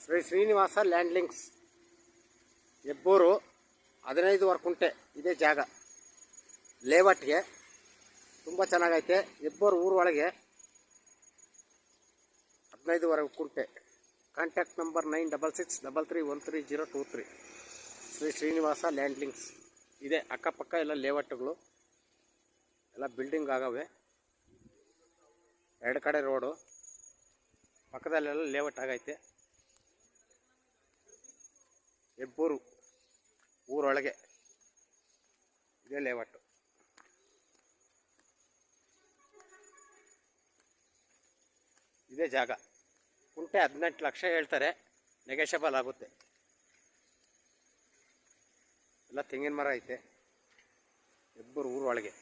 ಶ್ರೀ ಶ್ರೀನಿವಾಸ ಲ್ಯಾಂಡ್ಲಿಂಗ್ಸ್ ಹೆಬ್ಬೂರು 15 ಕುಂಟೆ ಇದೇ ಜಾಗ ಲೇಔಟ್ಗೆ ತುಂಬ ಚೆನ್ನಾಗೈತೆ. ಹೆಬ್ಬೂರು ಊರು ಒಳಗೆ 15 ಕುಂಟೆ. Contact number 9663313023. ಶ್ರೀ ಶ್ರೀನಿವಾಸ ಲ್ಯಾಂಡ್ಲಿಂಗ್ಸ್ ಇದೆ. ಅಕ್ಕಪಕ್ಕ ಎಲ್ಲ ಲೇಔಟ್ಗಳು ಎಲ್ಲ ಬಿಲ್ಡಿಂಗ್ ಆಗವೆ. ಎರಡು ಕಡೆ ರೋಡು, ಪಕ್ಕದಲ್ಲೆಲ್ಲ ಲೇಔಟ್ ಆಗೈತೆ. ಹೆಬ್ಬೂರು ಊರೊಳಗೆ ಇದೇ ಲೇಔಟು. ಇದೇ ಜಾಗ. ಕುಂಟೆ 18 ಲಕ್ಷ ಹೇಳ್ತಾರೆ, ನೆಗೋಷಿಯಬಲ್ ಆಗುತ್ತೆ. ಎಲ್ಲ ತೆಂಗಿನ ಮರ ಐತೆ ಹೆಬ್ಬೂರು ಊರೊಳಗೆ.